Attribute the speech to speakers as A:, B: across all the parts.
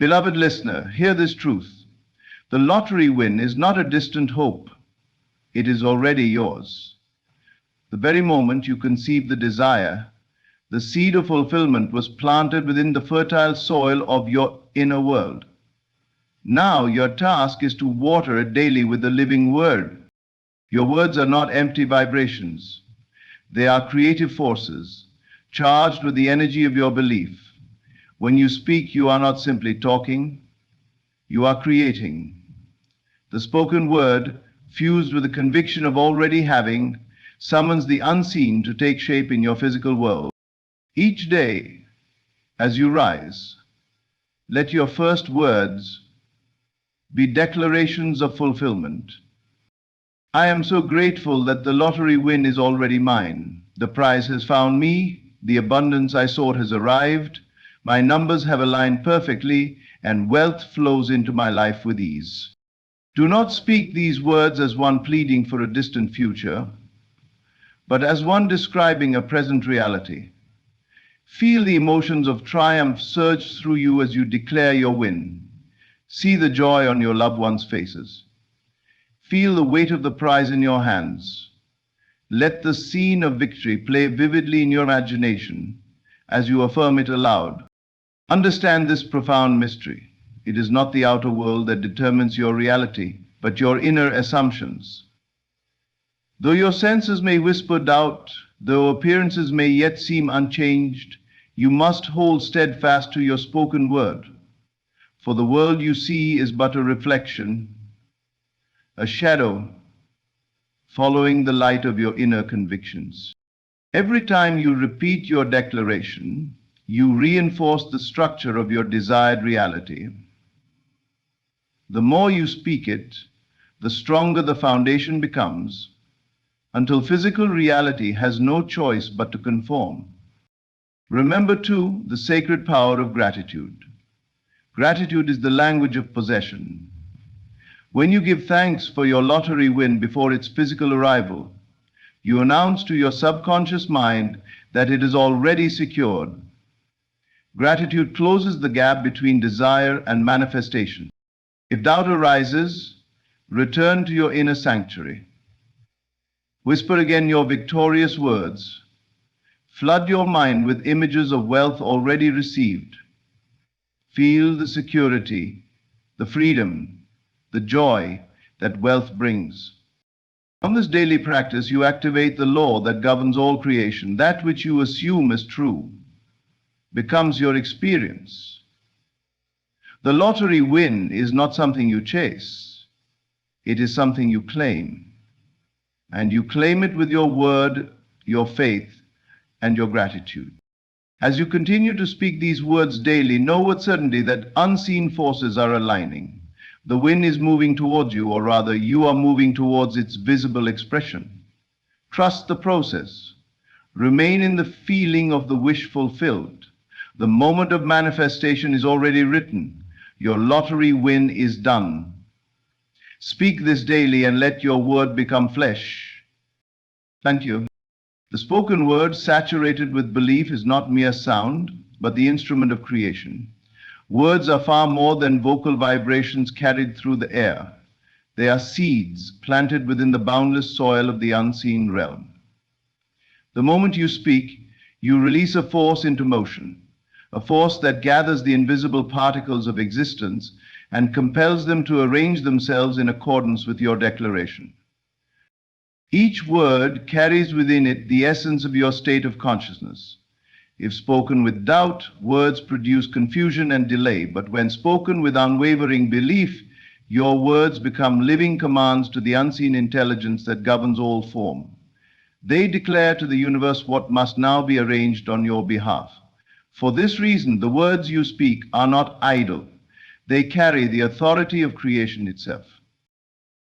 A: Beloved listener, hear this truth. The lottery win is not a distant hope. It is already yours. The very moment you conceive the desire, the seed of fulfillment was planted within the fertile soil of your inner world. Now your task is to water it daily with the living word. Your words are not empty vibrations. They are creative forces, charged with the energy of your belief. When you speak, you are not simply talking, you are creating. The spoken word, fused with the conviction of already having, summons the unseen to take shape in your physical world. Each day, as you rise, let your first words be declarations of fulfillment. I am so grateful that the lottery win is already mine. The prize has found me, the abundance I sought has arrived, my numbers have aligned perfectly, and wealth flows into my life with ease. Do not speak these words as one pleading for a distant future, but as one describing a present reality. Feel the emotions of triumph surge through you as you declare your win. See the joy on your loved ones' faces. Feel the weight of the prize in your hands. Let the scene of victory play vividly in your imagination as you affirm it aloud. Understand this profound mystery. It is not the outer world that determines your reality, but your inner assumptions. Though your senses may whisper doubt, though appearances may yet seem unchanged, you must hold steadfast to your spoken word. For the world you see is but a reflection, a shadow following the light of your inner convictions. Every time you repeat your declaration, you reinforce the structure of your desired reality. The more you speak it, the stronger the foundation becomes, until physical reality has no choice but to conform. Remember, too, the sacred power of gratitude. Gratitude is the language of possession. When you give thanks for your lottery win before its physical arrival, you announce to your subconscious mind that it is already secured. Gratitude closes the gap between desire and manifestation. If doubt arises, return to your inner sanctuary. Whisper again your victorious words. Flood your mind with images of wealth already received. Feel the security, the freedom, the joy that wealth brings. From this daily practice, you activate the law that governs all creation. That which you assume as true becomes your experience. The lottery win is not something you chase. It is something you claim. And you claim it with your word, your faith, and your gratitude. As you continue to speak these words daily, know with certainty that unseen forces are aligning. The win is moving towards you, or rather, you are moving towards its visible expression. Trust the process. Remain in the feeling of the wish fulfilled. The moment of manifestation is already written. Your lottery win is done. Speak this daily and let your word become flesh. Thank you. The spoken word, saturated with belief, is not mere sound, but the instrument of creation. Words are far more than vocal vibrations carried through the air. They are seeds planted within the boundless soil of the unseen realm. The moment you speak, you release a force into motion, a force that gathers the invisible particles of existence and compels them to arrange themselves in accordance with your declaration. Each word carries within it the essence of your state of consciousness. If spoken with doubt, words produce confusion and delay, but when spoken with unwavering belief, your words become living commands to the unseen intelligence that governs all form. They declare to the universe what must now be arranged on your behalf. For this reason, the words you speak are not idle. They carry the authority of creation itself.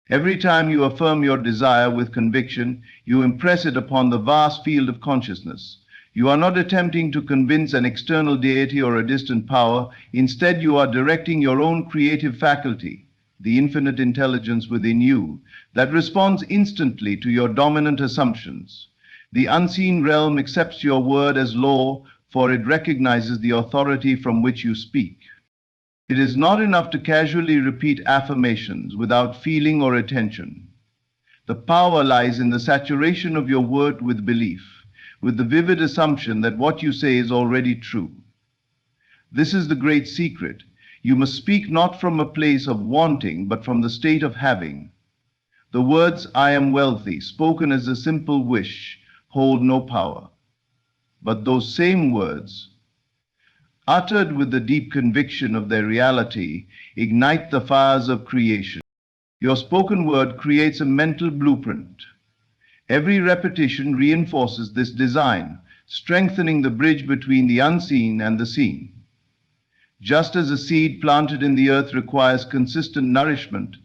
A: Every time you affirm your desire with conviction, you impress it upon the vast field of consciousness. You are not attempting to convince an external deity or a distant power. Instead, you are directing your own creative faculty, the infinite intelligence within you, that responds instantly to your dominant assumptions. The unseen realm accepts your word as law, for it recognizes the authority from which you speak. It is not enough to casually repeat affirmations without feeling or attention. The power lies in the saturation of your word with belief, with the vivid assumption that what you say is already true. This is the great secret. You must speak not from a place of wanting, but from the state of having. The words, "I am wealthy," spoken as a simple wish, hold no power. But those same words, uttered with the deep conviction of their reality, ignite the fires of creation. Your spoken word creates a mental blueprint. Every repetition reinforces this design, strengthening the bridge between the unseen and the seen. Just as a seed planted in the earth requires consistent nourishment,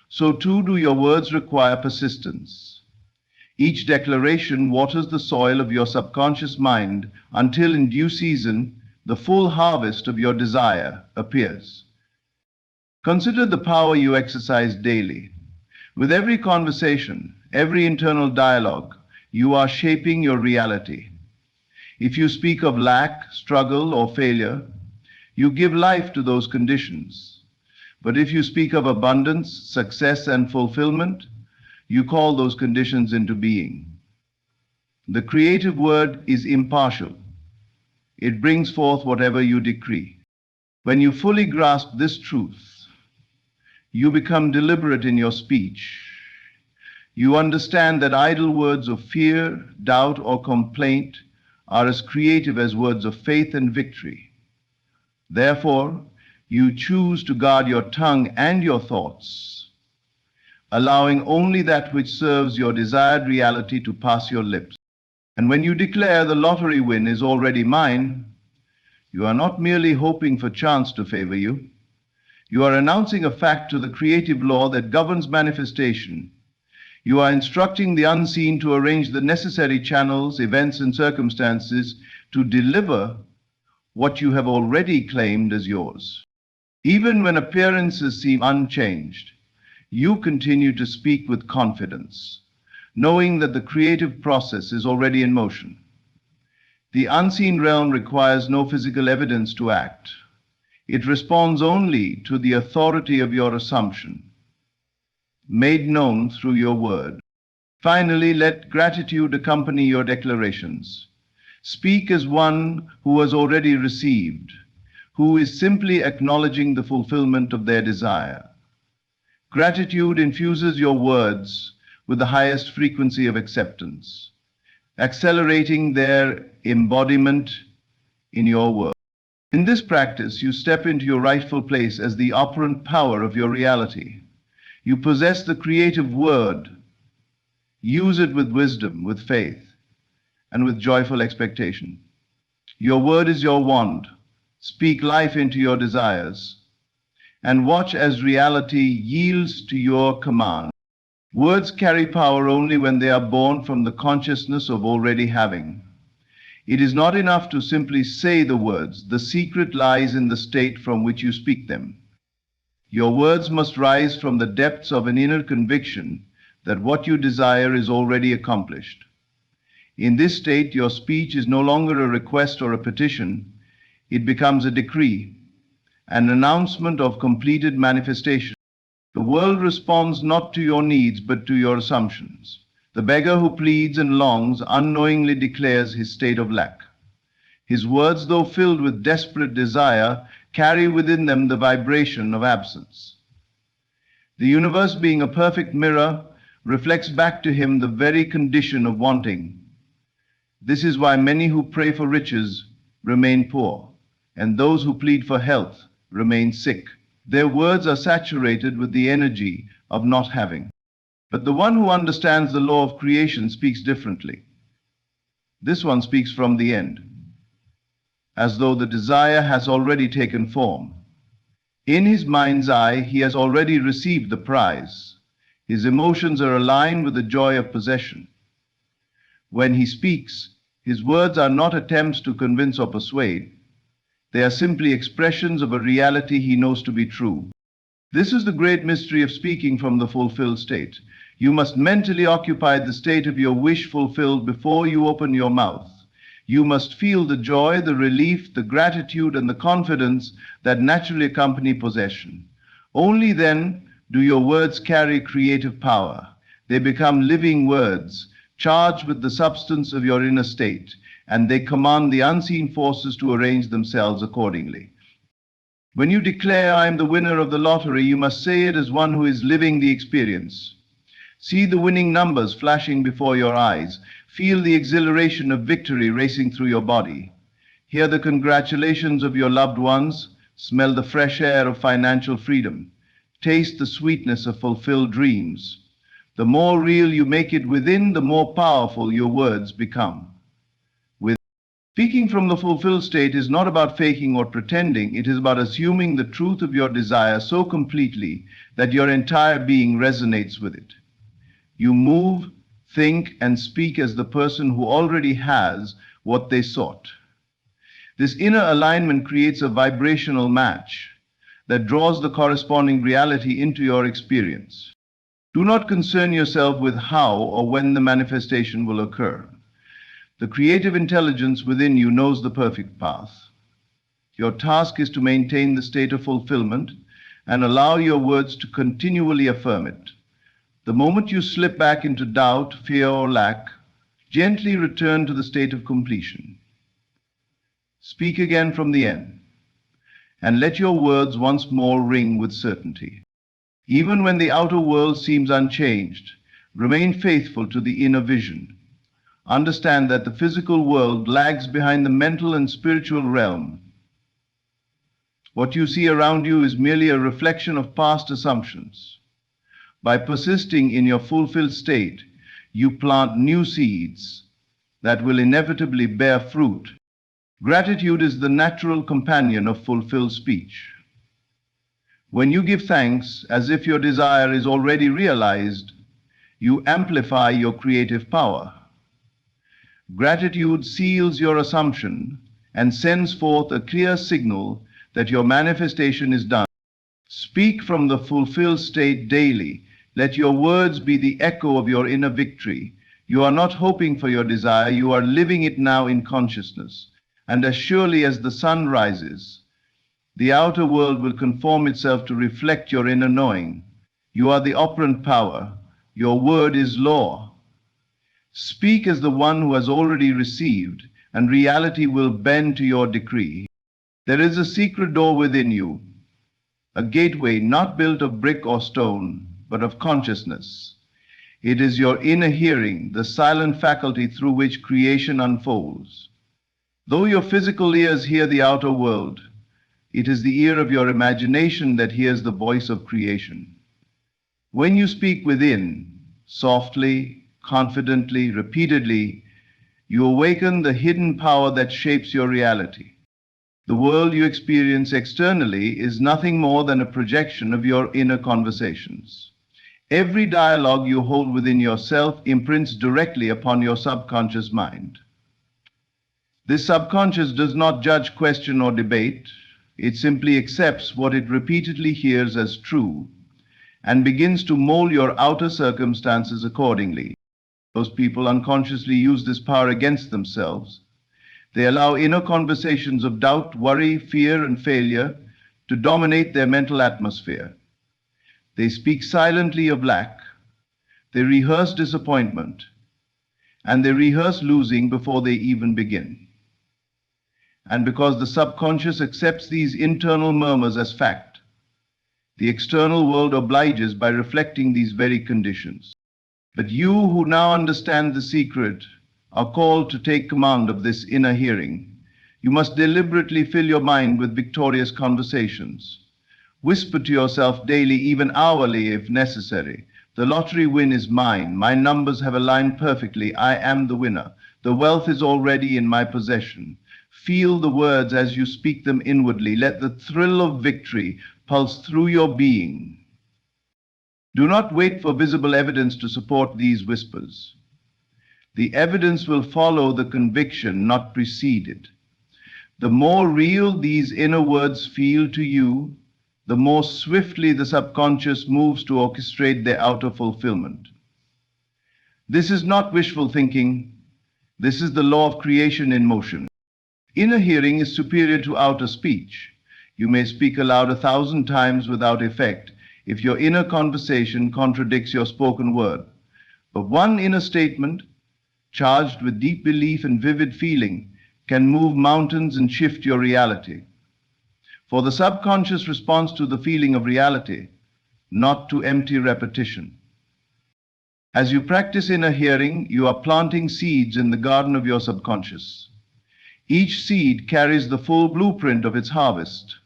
A: so too do your words require persistence. Each declaration waters the soil of your subconscious mind until in due season the full harvest of your desire appears. Consider the power you exercise daily. With every conversation, every internal dialogue, you are shaping your reality. If you speak of lack, struggle, or failure, you give life to those conditions. But if you speak of abundance, success, and fulfillment, you call those conditions into being. The creative word is impartial. It brings forth whatever you decree. When you fully grasp this truth, you become deliberate in your speech. You understand that idle words of fear, doubt, or complaint are as creative as words of faith and victory. Therefore, you choose to guard your tongue and your thoughts, allowing only that which serves your desired reality to pass your lips. And when you declare the lottery win is already mine, you are not merely hoping for chance to favor you. You are announcing a fact to the creative law that governs manifestation. You are instructing the unseen to arrange the necessary channels, events, and circumstances to deliver what you have already claimed as yours. Even when appearances seem unchanged, you continue to speak with confidence, knowing that the creative process is already in motion. The unseen realm requires no physical evidence to act. It responds only to the authority of your assumption, made known through your word. Finally, let gratitude accompany your declarations. Speak as one who has already received, who is simply acknowledging the fulfillment of their desire. Gratitude infuses your words with the highest frequency of acceptance, accelerating their embodiment in your world. In this practice, you step into your rightful place as the operant power of your reality. You possess the creative word. Use it with wisdom, with faith, and with joyful expectation. Your word is your wand. Speak life into your desires, and watch as reality yields to your command. Words carry power only when they are born from the consciousness of already having. It is not enough to simply say the words. The secret lies in the state from which you speak them. Your words must rise from the depths of an inner conviction that what you desire is already accomplished. In this state, your speech is no longer a request or a petition. It becomes a decree, an announcement of completed manifestation. The world responds not to your needs, but to your assumptions. The beggar who pleads and longs unknowingly declares his state of lack. His words, though filled with desperate desire, carry within them the vibration of absence. The universe, being a perfect mirror, reflects back to him the very condition of wanting. This is why many who pray for riches remain poor, and those who plead for health remain sick. Their words are saturated with the energy of not having. But the one who understands the law of creation speaks differently. This one speaks from the end, as though the desire has already taken form. In his mind's eye, he has already received the prize. His emotions are aligned with the joy of possession. When he speaks, his words are not attempts to convince or persuade. They are simply expressions of a reality he knows to be true. This is the great mystery of speaking from the fulfilled state. You must mentally occupy the state of your wish fulfilled before you open your mouth. You must feel the joy, the relief, the gratitude, and the confidence that naturally accompany possession. Only then do your words carry creative power. They become living words, charged with the substance of your inner state, and they command the unseen forces to arrange themselves accordingly. When you declare, "I am the winner of the lottery," you must say it as one who is living the experience. See the winning numbers flashing before your eyes. Feel the exhilaration of victory racing through your body. Hear the congratulations of your loved ones. Smell the fresh air of financial freedom. Taste the sweetness of fulfilled dreams. The more real you make it within, the more powerful your words become. Speaking from the fulfilled state is not about faking or pretending. It is about assuming the truth of your desire so completely that your entire being resonates with it. You move, think, and speak as the person who already has what they sought. This inner alignment creates a vibrational match that draws the corresponding reality into your experience. Do not concern yourself with how or when the manifestation will occur. The creative intelligence within you knows the perfect path. Your task is to maintain the state of fulfillment and allow your words to continually affirm it. The moment you slip back into doubt, fear, or lack, gently return to the state of completion. Speak again from the end, and let your words once more ring with certainty. Even when the outer world seems unchanged, remain faithful to the inner vision. Understand that the physical world lags behind the mental and spiritual realm. What you see around you is merely a reflection of past assumptions. By persisting in your fulfilled state, you plant new seeds that will inevitably bear fruit. Gratitude is the natural companion of fulfilled speech. When you give thanks as if your desire is already realized, you amplify your creative power. Gratitude seals your assumption and sends forth a clear signal that your manifestation is done. Speak from the fulfilled state daily. Let your words be the echo of your inner victory. You are not hoping for your desire, you are living it now in consciousness. And as surely as the sun rises, the outer world will conform itself to reflect your inner knowing. You are the operant power. Your word is law. Speak as the one who has already received, and reality will bend to your decree. There is a secret door within you, a gateway not built of brick or stone, but of consciousness. It is your inner hearing, the silent faculty through which creation unfolds. Though your physical ears hear the outer world, it is the ear of your imagination that hears the voice of creation. When you speak within, softly, confidently, repeatedly, you awaken the hidden power that shapes your reality. The world you experience externally is nothing more than a projection of your inner conversations. Every dialogue you hold within yourself imprints directly upon your subconscious mind. This subconscious does not judge, question, or debate. It simply accepts what it repeatedly hears as true and begins to mold your outer circumstances accordingly. Those people unconsciously use this power against themselves. They allow inner conversations of doubt, worry, fear, and failure to dominate their mental atmosphere. They speak silently of lack. They rehearse disappointment. And they rehearse losing before they even begin. And because the subconscious accepts these internal murmurs as fact, the external world obliges by reflecting these very conditions. But you who now understand the secret are called to take command of this inner hearing. You must deliberately fill your mind with victorious conversations. Whisper to yourself daily, even hourly if necessary. The lottery win is mine. My numbers have aligned perfectly. I am the winner. The wealth is already in my possession. Feel the words as you speak them inwardly. Let the thrill of victory pulse through your being. Do not wait for visible evidence to support these whispers. The evidence will follow the conviction, not precede it. The more real these inner words feel to you, the more swiftly the subconscious moves to orchestrate their outer fulfillment. This is not wishful thinking. This is the law of creation in motion. Inner hearing is superior to outer speech. You may speak aloud 1,000 times without effect if your inner conversation contradicts your spoken word. But one inner statement, charged with deep belief and vivid feeling, can move mountains and shift your reality. For the subconscious responds to the feeling of reality, not to empty repetition. As you practice inner hearing, you are planting seeds in the garden of your subconscious. Each seed carries the full blueprint of its harvest.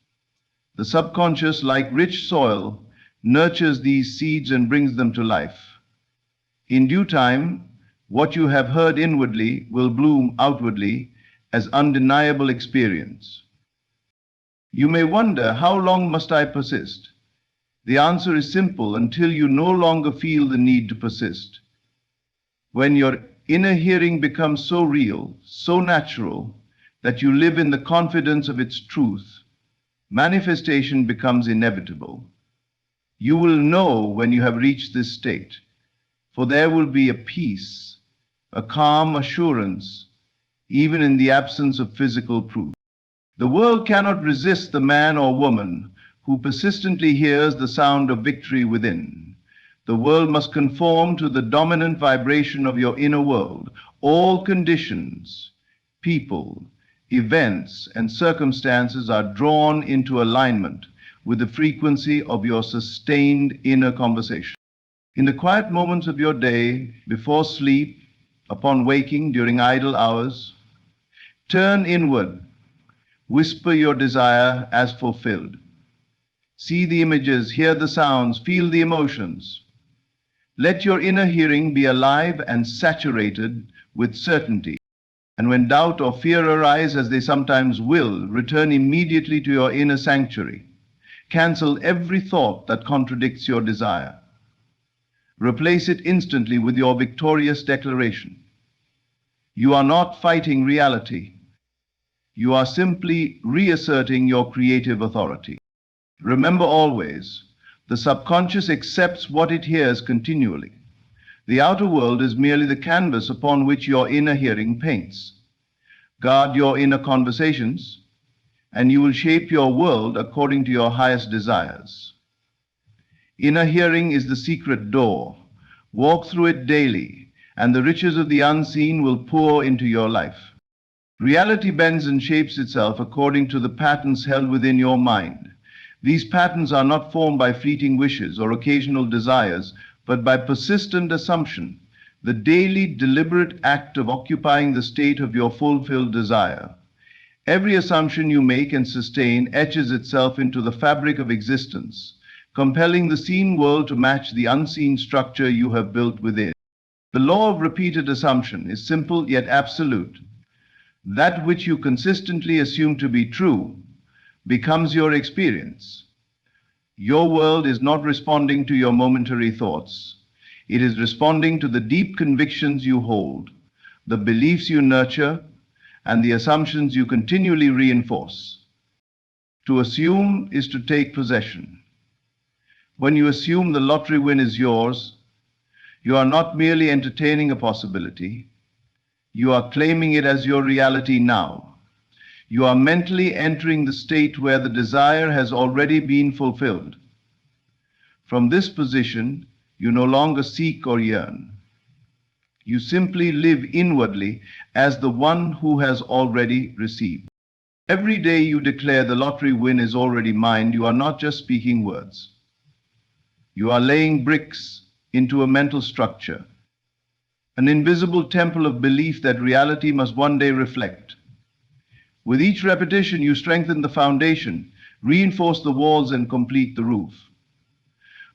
A: The subconscious, like rich soil, nurtures these seeds and brings them to life. In due time, what you have heard inwardly will bloom outwardly as undeniable experience. You may wonder, how long must I persist? The answer is simple: until you no longer feel the need to persist. When your inner hearing becomes so real, so natural, that you live in the confidence of its truth, manifestation becomes inevitable. You will know when you have reached this state, for there will be a peace, a calm assurance, even in the absence of physical proof. The world cannot resist the man or woman who persistently hears the sound of victory within. The world must conform to the dominant vibration of your inner world. All conditions, people, events, and circumstances are drawn into alignment with the frequency of your sustained inner conversation. In the quiet moments of your day, before sleep, upon waking, during idle hours, turn inward. Whisper your desire as fulfilled. See the images, hear the sounds, feel the emotions. Let your inner hearing be alive and saturated with certainty. And when doubt or fear arise, as they sometimes will, return immediately to your inner sanctuary. Cancel every thought that contradicts your desire. Replace it instantly with your victorious declaration. You are not fighting reality. You are simply reasserting your creative authority. Remember always, the subconscious accepts what it hears continually. The outer world is merely the canvas upon which your inner hearing paints. Guard your inner conversations, and you will shape your world according to your highest desires. Inner hearing is the secret door. Walk through it daily, and the riches of the unseen will pour into your life. Reality bends and shapes itself according to the patterns held within your mind. These patterns are not formed by fleeting wishes or occasional desires, but by persistent assumption, the daily deliberate act of occupying the state of your fulfilled desire. Every assumption you make and sustain etches itself into the fabric of existence, compelling the seen world to match the unseen structure you have built within. The law of repeated assumption is simple yet absolute. That which you consistently assume to be true becomes your experience. Your world is not responding to your momentary thoughts. It is responding to the deep convictions you hold, the beliefs you nurture, and the assumptions you continually reinforce. To assume is to take possession. When you assume the lottery win is yours, you are not merely entertaining a possibility. You are claiming it as your reality now. You are mentally entering the state where the desire has already been fulfilled. From this position, you no longer seek or yearn. You simply live inwardly as the one who has already received. Every day you declare the lottery win is already mine, you are not just speaking words. You are laying bricks into a mental structure, an invisible temple of belief that reality must one day reflect. With each repetition, you strengthen the foundation, reinforce the walls, and complete the roof.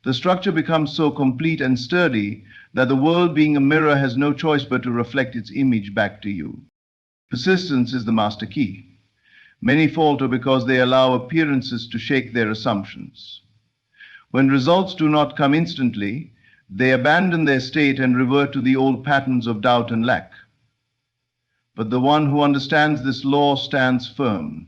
A: The structure becomes so complete and sturdy that the world, being a mirror, has no choice but to reflect its image back to you. Persistence is the master key. Many falter because they allow appearances to shake their assumptions. When results do not come instantly, they abandon their state and revert to the old patterns of doubt and lack. But the one who understands this law stands firm.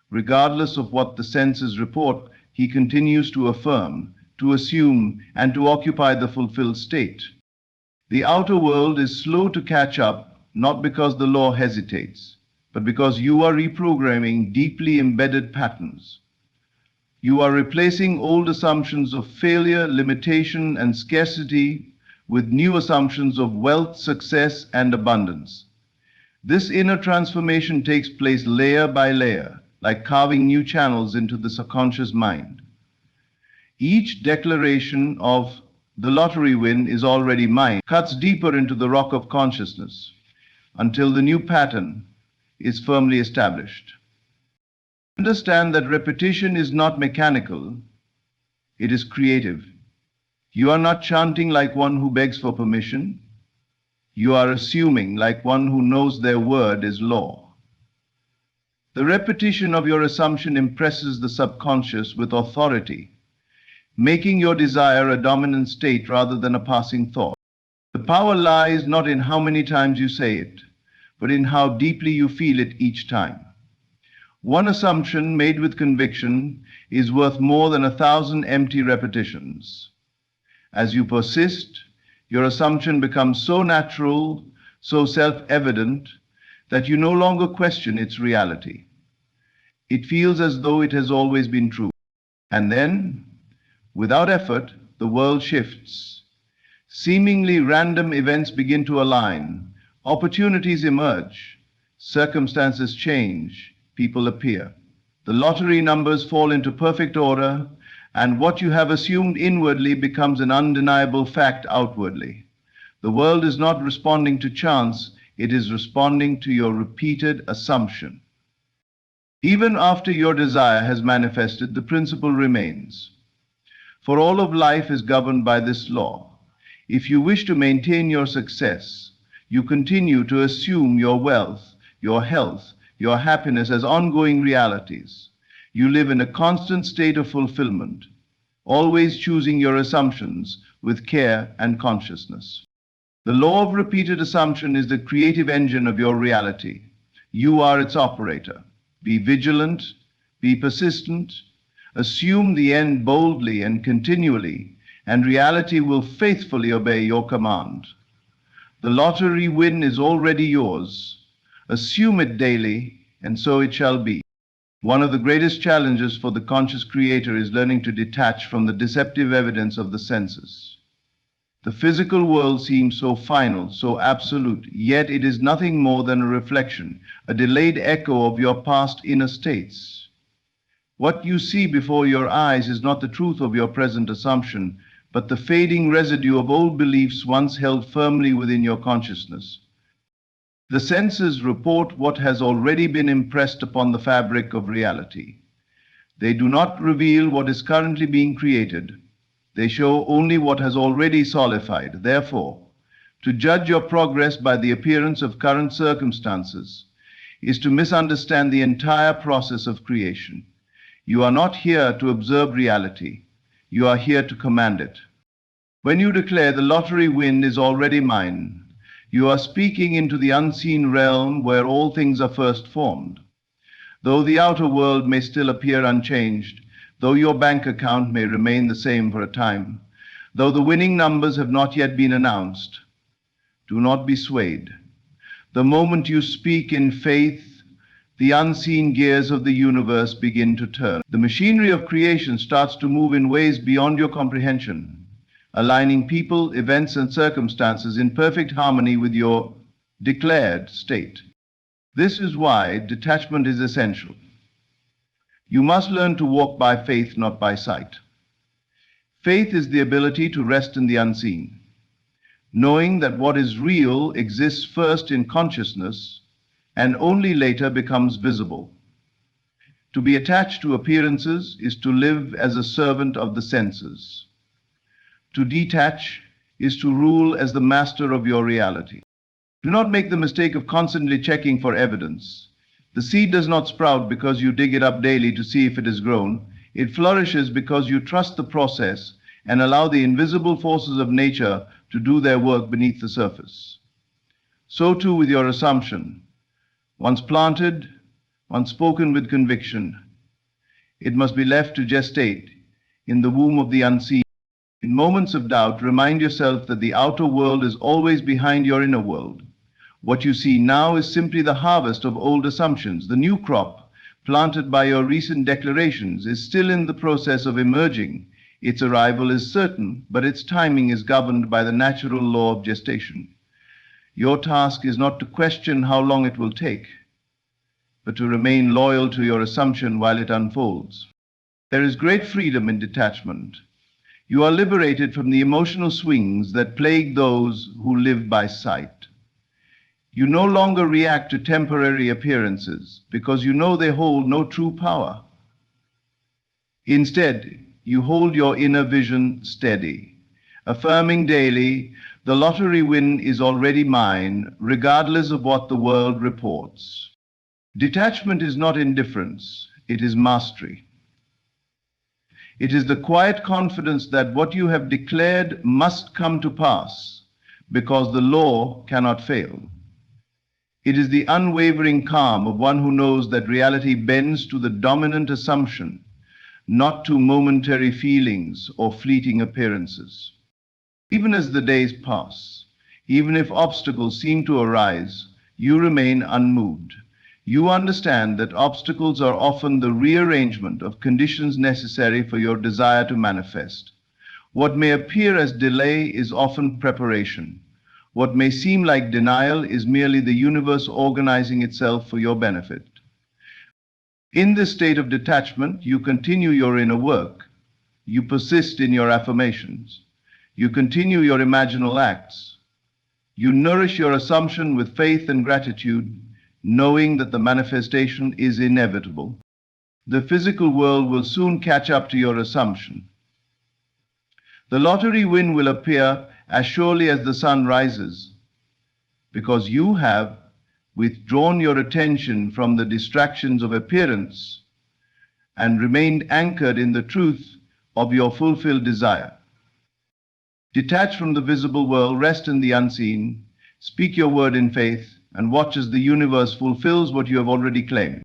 A: Regardless of what the senses report, he continues to affirm, to assume, and to occupy the fulfilled state. The outer world is slow to catch up, not because the law hesitates, but because you are reprogramming deeply embedded patterns. You are replacing old assumptions of failure, limitation, and scarcity with new assumptions of wealth, success, and abundance. This inner transformation takes place layer by layer, like carving new channels into the subconscious mind. Each declaration of the lottery win is already mine cuts deeper into the rock of consciousness until the new pattern is firmly established. Understand that repetition is not mechanical, it is creative. You are not chanting like one who begs for permission. You are assuming like one who knows their word is law. The repetition of your assumption impresses the subconscious with authority, making your desire a dominant state rather than a passing thought. The power lies not in how many times you say it, but in how deeply you feel it each time. One assumption made with conviction is worth more than 1,000 empty repetitions. As you persist, your assumption becomes so natural, so self-evident, that you no longer question its reality. It feels as though it has always been true. And then, without effort, the world shifts. Seemingly random events begin to align, opportunities emerge, circumstances change, people appear. The lottery numbers fall into perfect order, and what you have assumed inwardly becomes an undeniable fact outwardly. The world is not responding to chance, it is responding to your repeated assumption. Even after your desire has manifested, the principle remains. For all of life is governed by this law. If you wish to maintain your success, you continue to assume your wealth, your health, your happiness as ongoing realities. You live in a constant state of fulfillment, always choosing your assumptions with care and consciousness. The law of repeated assumption is the creative engine of your reality. You are its operator. Be vigilant, be persistent, assume the end boldly and continually, and reality will faithfully obey your command. The lottery win is already yours. Assume it daily, and so it shall be. One of the greatest challenges for the conscious creator is learning to detach from the deceptive evidence of the senses. The physical world seems so final, so absolute, yet it is nothing more than a reflection, a delayed echo of your past inner states. What you see before your eyes is not the truth of your present assumption, but the fading residue of old beliefs once held firmly within your consciousness. The senses report what has already been impressed upon the fabric of reality. They do not reveal what is currently being created. They show only what has already solidified. Therefore, to judge your progress by the appearance of current circumstances is to misunderstand the entire process of creation. You are not here to observe reality. You are here to command it. When you declare the lottery win is already mine, you are speaking into the unseen realm where all things are first formed. Though the outer world may still appear unchanged, though your bank account may remain the same for a time, though the winning numbers have not yet been announced, do not be swayed. The moment you speak in faith, the unseen gears of the universe begin to turn. The machinery of creation starts to move in ways beyond your comprehension, aligning people, events, and circumstances in perfect harmony with your declared state. This is why detachment is essential. You must learn to walk by faith, not by sight. Faith is the ability to rest in the unseen, knowing that what is real exists first in consciousness and only later becomes visible. To be attached to appearances is to live as a servant of the senses. To detach is to rule as the master of your reality. Do not make the mistake of constantly checking for evidence. The seed does not sprout because you dig it up daily to see if it has grown. It flourishes because you trust the process and allow the invisible forces of nature to do their work beneath the surface. So too with your assumption. Once planted, once spoken with conviction, it must be left to gestate in the womb of the unseen. In moments of doubt, remind yourself that the outer world is always behind your inner world. What you see now is simply the harvest of old assumptions. The new crop, planted by your recent declarations, is still in the process of emerging. Its arrival is certain, but its timing is governed by the natural law of gestation. Your task is not to question how long it will take, but to remain loyal to your assumption while it unfolds. There is great freedom in detachment. You are liberated from the emotional swings that plague those who live by sight. You no longer react to temporary appearances because you know they hold no true power. Instead, you hold your inner vision steady, affirming daily, the lottery win is already mine, regardless of what the world reports. Detachment is not indifference, it is mastery. It is the quiet confidence that what you have declared must come to pass, because the law cannot fail. It is the unwavering calm of one who knows that reality bends to the dominant assumption, not to momentary feelings or fleeting appearances. Even as the days pass, even if obstacles seem to arise, you remain unmoved. You understand that obstacles are often the rearrangement of conditions necessary for your desire to manifest. What may appear as delay is often preparation. What may seem like denial is merely the universe organizing itself for your benefit. In this state of detachment, you continue your inner work. You persist in your affirmations. You continue your imaginal acts. You nourish your assumption with faith and gratitude, knowing that the manifestation is inevitable. The physical world will soon catch up to your assumption. The lottery win will appear as surely as the sun rises, because you have withdrawn your attention from the distractions of appearance and remained anchored in the truth of your fulfilled desire. Detach from the visible world, rest in the unseen, speak your word in faith, and watch as the universe fulfills what you have already claimed.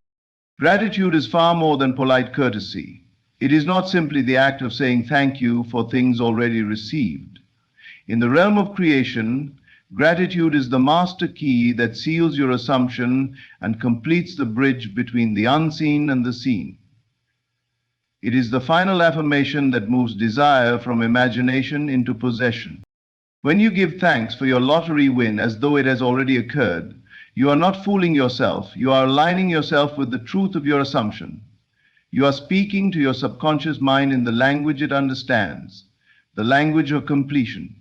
A: Gratitude is far more than polite courtesy. It is not simply the act of saying thank you for things already received. In the realm of creation, gratitude is the master key that seals your assumption and completes the bridge between the unseen and the seen. It is the final affirmation that moves desire from imagination into possession. When you give thanks for your lottery win as though it has already occurred, you are not fooling yourself. You are aligning yourself with the truth of your assumption. You are speaking to your subconscious mind in the language it understands, the language of completion.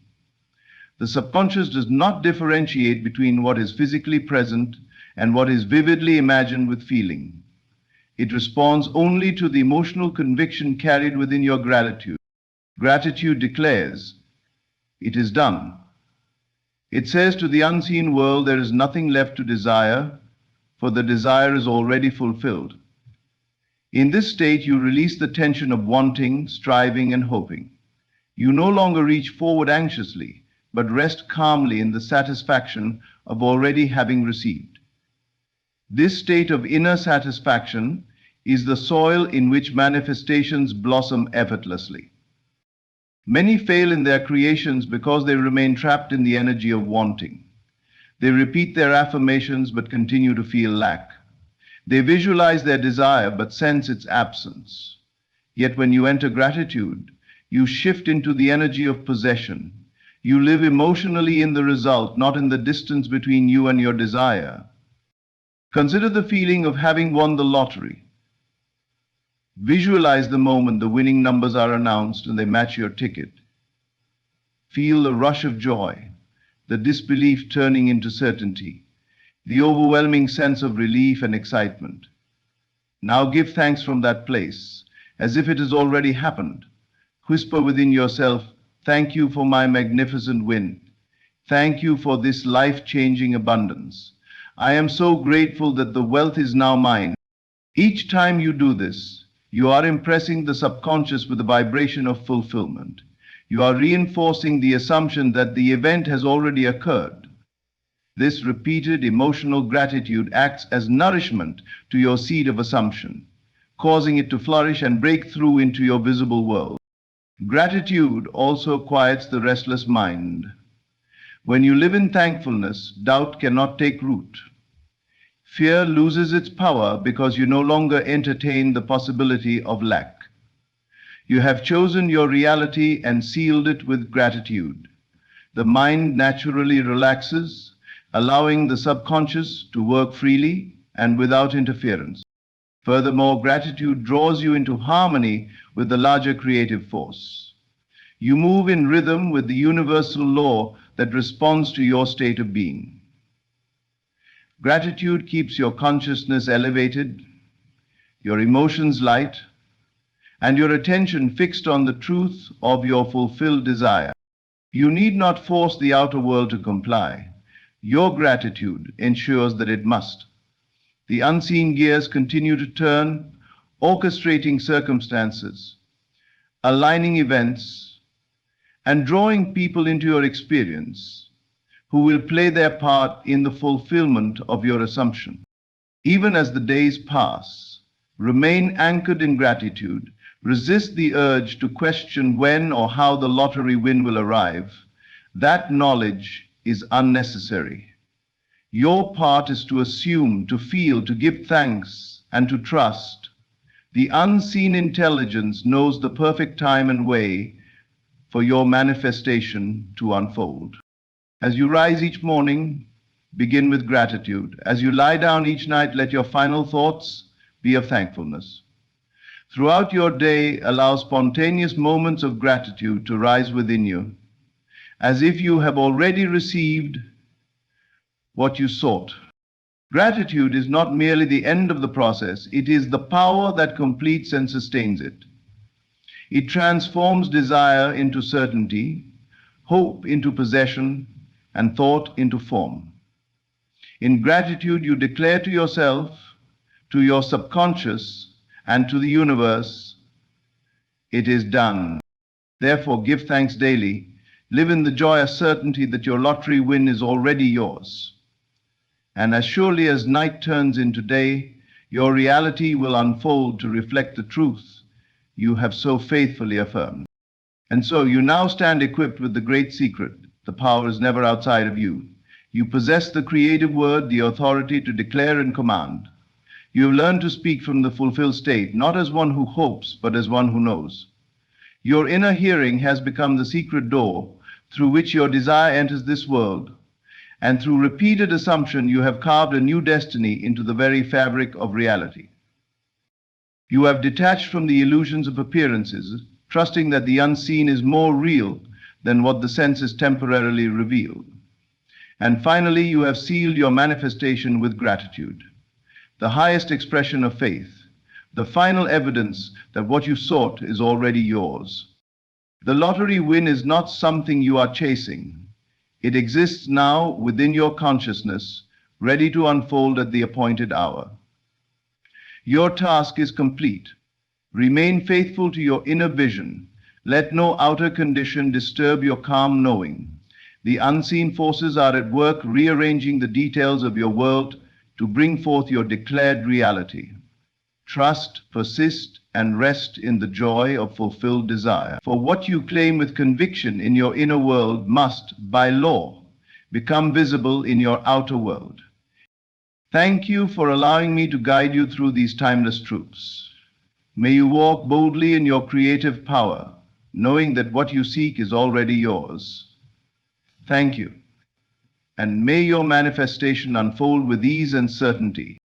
A: The subconscious does not differentiate between what is physically present and what is vividly imagined with feeling. It responds only to the emotional conviction carried within your gratitude. Gratitude declares, it is done. It says to the unseen world, there is nothing left to desire, for the desire is already fulfilled. In this state, you release the tension of wanting, striving, and hoping. You no longer reach forward anxiously, but rest calmly in the satisfaction of already having received. This state of inner satisfaction is the soil in which manifestations blossom effortlessly. Many fail in their creations because they remain trapped in the energy of wanting. They repeat their affirmations but continue to feel lack. They visualize their desire but sense its absence. Yet when you enter gratitude, you shift into the energy of possession. You live emotionally in the result, not in the distance between you and your desire. Consider the feeling of having won the lottery. Visualize the moment the winning numbers are announced and they match your ticket. Feel the rush of joy, the disbelief turning into certainty, the overwhelming sense of relief and excitement. Now give thanks from that place, as if it has already happened. Whisper within yourself, thank you for my magnificent win. Thank you for this life-changing abundance. I am so grateful that the wealth is now mine. Each time you do this, you are impressing the subconscious with the vibration of fulfillment. You are reinforcing the assumption that the event has already occurred. This repeated emotional gratitude acts as nourishment to your seed of assumption, causing it to flourish and break through into your visible world. Gratitude also quiets the restless mind. When you live in thankfulness, doubt cannot take root. Fear loses its power because you no longer entertain the possibility of lack. You have chosen your reality and sealed it with gratitude. The mind naturally relaxes, allowing the subconscious to work freely and without interference. Furthermore, gratitude draws you into harmony with the larger creative force. You move in rhythm with the universal law that responds to your state of being. Gratitude keeps your consciousness elevated, your emotions light, and your attention fixed on the truth of your fulfilled desire. You need not force the outer world to comply. Your gratitude ensures that it must. The unseen gears continue to turn, orchestrating circumstances, aligning events, and drawing people into your experience who will play their part in the fulfillment of your assumption. Even as the days pass, remain anchored in gratitude. Resist the urge to question when or how the lottery win will arrive. That knowledge is unnecessary. Your part is to assume, to feel, to give thanks, and to trust. The unseen intelligence knows the perfect time and way for your manifestation to unfold. As you rise each morning, begin with gratitude. As you lie down each night, let your final thoughts be of thankfulness. Throughout your day, allow spontaneous moments of gratitude to rise within you, as if you have already received what you sought. Gratitude is not merely the end of the process, it is the power that completes and sustains it. It transforms desire into certainty, hope into possession, and thought into form. In gratitude, you declare to yourself, to your subconscious, and to the universe, it is done. Therefore, give thanks daily. Live in the joyous certainty that your lottery win is already yours. And as surely as night turns into day, your reality will unfold to reflect the truth you have so faithfully affirmed. And so you now stand equipped with the great secret. The power is never outside of you. You possess the creative word, the authority to declare and command. You have learned to speak from the fulfilled state, not as one who hopes, but as one who knows. Your inner hearing has become the secret door through which your desire enters this world, and through repeated assumption you have carved a new destiny into the very fabric of reality. You have detached from the illusions of appearances, trusting that the unseen is more real than what the senses temporarily reveal. And finally, you have sealed your manifestation with gratitude, the highest expression of faith, the final evidence that what you sought is already yours. The lottery win is not something you are chasing. It exists now within your consciousness, ready to unfold at the appointed hour. Your task is complete. Remain faithful to your inner vision. Let no outer condition disturb your calm knowing. The unseen forces are at work rearranging the details of your world to bring forth your declared reality. Trust, persist, and rest in the joy of fulfilled desire. For what you claim with conviction in your inner world must, by law, become visible in your outer world. Thank you for allowing me to guide you through these timeless truths. May you walk boldly in your creative power, knowing that what you seek is already yours. Thank you, and may your manifestation unfold with ease and certainty.